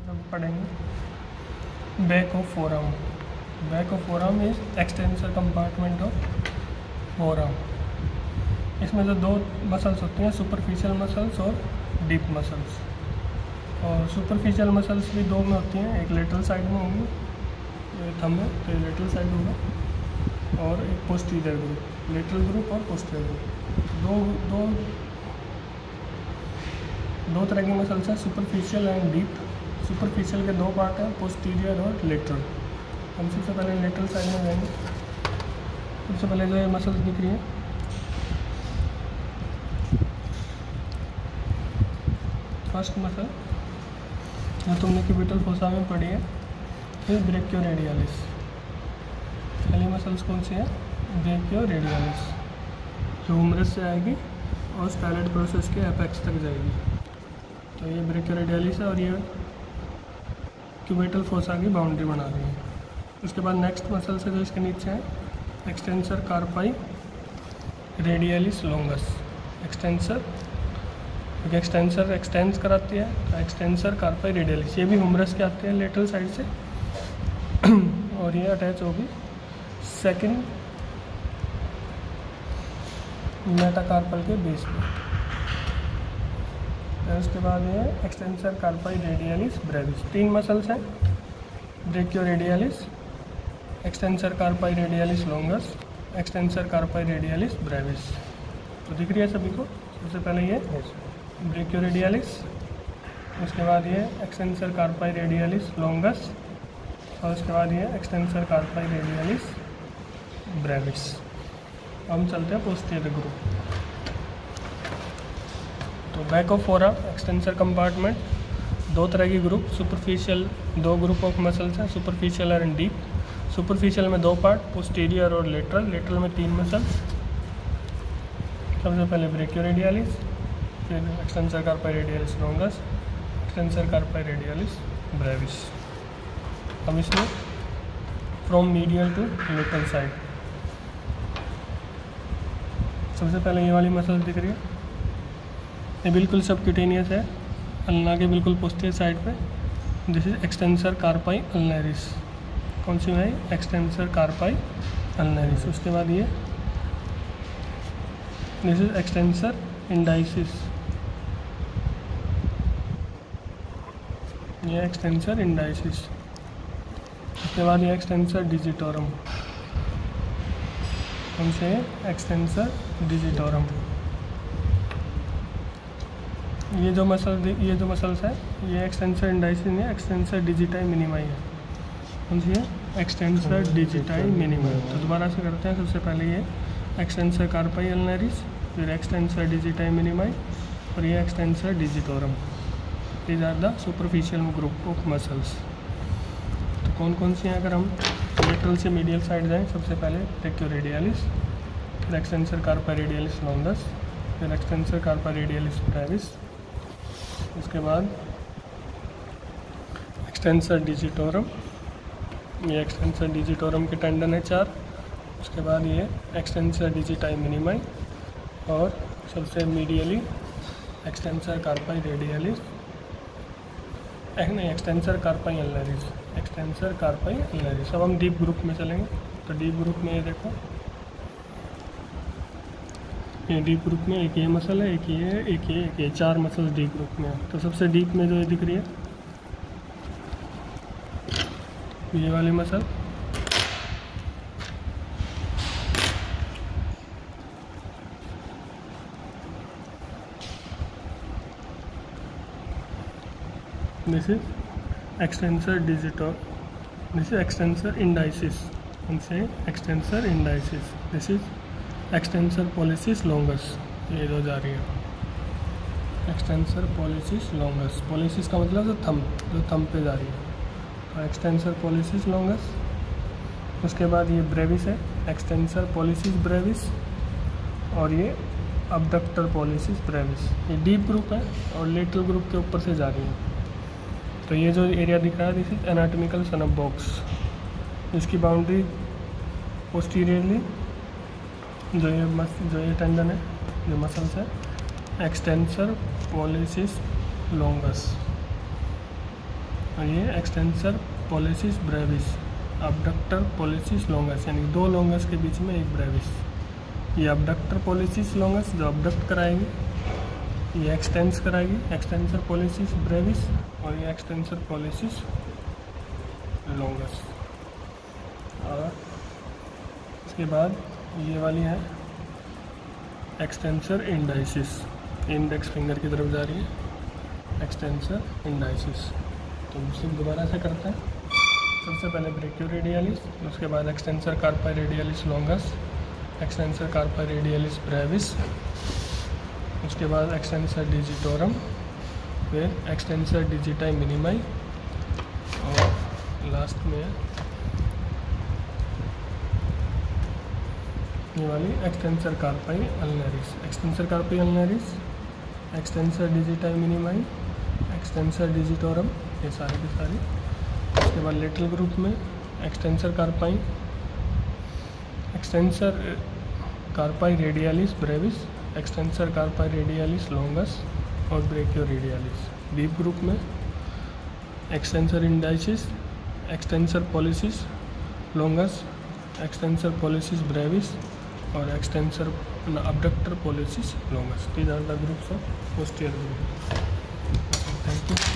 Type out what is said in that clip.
जब पढ़ेंगे back of forearm. Back of forearm is extensor compartment of forearm. इसमें जो दो मसल्स होती हैं, सुपरफिशियल मसल्स और डीप मसल्स। और सुपरफिशियल मसल्स भी दो में होती हैं, एक लेटरल साइड में होंगी, ये थंब है तो ये लेटरल साइड होगा, और एक पोस्टीरियर ग्रुप, लेटरल ग्रुप और पोस्टीरियर ग्रुप। दो तरह की मसल्स हैं, सुपरफिशियल एंड डीप। सुपरफिशियल के दो पार्ट हैं, पोस्टीरियर और लेटरल। हम सबसे पहले लेटरल साइड में जाएंगे। सबसे पहले जो ये मसल्स दिख रही है, फर्स्ट मसल जो तुमने क्यूबिटल फोसा में पढ़ी है, फिर ब्रेकियोरेडियलिस। पहली मसल्स कौन सी है? ब्रेकियोरेडियलिस, जो ह्यूमरस से आएगी और स्टाइलेट प्रोसेस के एपेक्स तक जाएगी। तो ये ब्रेकियोरेडियलिस है और ये क्यूबिटल फोसा की बाउंड्री बना रही है। उसके बाद नेक्स्ट मसल्स है जो इसके नीचे है, extensor carpi radialis longus. Extensor, क्योंकि एक्सटेंसर एक्सटेंस कराती है, तो एक्सटेंसर कार्पाई रेडियलिस, ये भी ह्यूमरस के आते हैं लेटरल साइड से और ये अटैच होगी सेकंड मेटाकार्पल के बेस पे। उसके बाद ये एक्सटेंसर कार्पाई रेडियलिस ब्रेविस। तीन मसल्स हैं, ब्रेकियोरेडियलिस, extensor carpi radialis longus, extensor carpi radialis Brevis. तो दिख रही है सभी को। सबसे पहले ये ब्रेकियोरेडियलिस, उसके बाद ये एक्सटेंसर कार्पाई रेडियलिस लॉन्गस, और उसके बाद ये एक्सटेंसर कार्पाई रेडियलिस ब्रेविस। हम चलते हैं पोस्टीरियर ग्रुप। तो back of forearm extensor compartment, दो तरह की ग्रुप, सुपरफिशियल, दो ग्रुप ऑफ मसल्स हैं, सुपरफिशियल एंड डीप। सुपरफिशियल में दो पार्ट, पोस्टीरियर और लेटरल। लेटरल में तीन मसल्स। सबसे पहले ब्रेकियोरेडियलिस, फिर extensor carpi radialis longus, extensor carpi radialis brevis. अब इसमें from medial to lateral side. सबसे पहले ये वाली मसल दिख रही है, ये बिल्कुल सबक्यूटेनियस है, अल्ना के बिल्कुल पोस्टीरियर साइड पे। This is extensor carpi ulnaris. कौन सी है? Extensor carpi ulnaris. उसके बाद ये दिस इज एक्सटेंसर इंडाइसिस, ये एक्सटेंसर इंडाइसिस। उसके बाद ये एक्सटेंसर डिजिटोरम। कौन से? Extensor digitorum. ये जो मसल्स है, ये एक्सटेंसर इंडाइसिस नहीं है, एक्सटेंसर डिजिटाई मिनिमाई है। कौन सी है? Extensor digiti minimi. तो दोबारा से करते हैं। सबसे पहले ये एक्सटेंसर कार्पाई अल्नरिस, फिर एक्सटेंसर डिजिटाई मिनिमाई, और ये extensor digitorum. These are the superficial group of muscles. तो कौन कौन सी हैं? अगर हम लेटरल से मीडियल साइड जाएँ, सबसे पहले ब्रेकियोरेडियलिस, फिर एक्सटेंसर कार्पाई रेडियलिस लॉन्गस, फिर एक्सटेंसर कार्पाई रेडियलिस ब्रेविस, उसके बाद एक्सटेंसर डिजिटोरम, ये एक्सटेंसर डिजिटोरम के टेंडन है 4। उसके बाद ये एक्सटेंसर डिजिटाई मिनिमाई, और सबसे मीडियली एक्सटेंसर कार्पाई रेडियलिस, नहीं, extensor carpi ulnaris, extensor carpi अल्नरिस। अब हम डीप ग्रुप में चलेंगे। तो डीप ग्रुप में ये देखो, ये डीप ग्रुप में एक ये मसल है, एक ये, एक ये, 4 मसल्स डीप ग्रुप में है। तो सबसे डीप में जो ये दिख रही है, ये वाली muscle, this is extensor digitorum, this is extensor indicis. उनसे extensor indicis, this is extensor pollicis longus. ये जो जा रही है एक्सटेंसर पॉलिसिस लॉन्गस। पॉलिसिस का मतलब जो थंब पे जा रही है, तो एक्सटेंसर पॉलिसिस लॉन्गस। उसके बाद ये ब्रेविस है, एक्सटेंसर पॉलिसिस ब्रेविस, और ये अबडक्टर पॉलिसिस ब्रेविस। ये डीप ग्रुप है और लेटरल ग्रुप के ऊपर से जा रही है। तो ये जो एरिया दिख रहा है, this is anatomical son of box, जिसकी बाउंड्री पोस्टीरियरली जो ये टेंडन है, जो मसल्स है, एक्सटेंसर पॉलिसिस लॉन्गस, और ये extensor pollicis Brevis, abductor pollicis longus, यानी दो लॉन्गस के बीच में एक ब्रेविस। ये अबडक्टर पॉलिसिस लॉन्गस जो अबडक्ट कराएगी, ये एक्सटेंस कराएगी, एक्सटेंसर पॉलिसिस ब्रेविस, और ये एक्सटेंसर पॉलिसिस लॉन्गस। और इसके बाद ये वाली है एक्सटेंसर इंडाइसिस, इंडेक्स फिंगर की तरफ जा रही है एक्सटेंसर इंडाइसिस। तो इसे दोबारा से करते हैं। सबसे पहले ब्रेकियोरेडियलिस, उसके बाद extensor carpi radialis longus, extensor carpi radialis brevis, उसके बाद एक्सटेंसर डिजिटोरम, फिर एक्सटेंसर डिजिटाई मिनिमाई, और लास्ट में ये वाली extensor carpi ulnaris. Extensor carpi ulnaris, extensor digiti minimi, extensor digitorum, ये सारी की सारी। उसके बाद लेटरल ग्रुप में extensor carpi, extensor carpi radialis brevis, extensor carpi radialis longus और ब्रेकियोरेडियलिस। डीप ग्रुप में extensor indicis, extensor pollicis longus, extensor pollicis brevis और extensor abductor pollicis longus. These are the groups of posterior group. Thank you.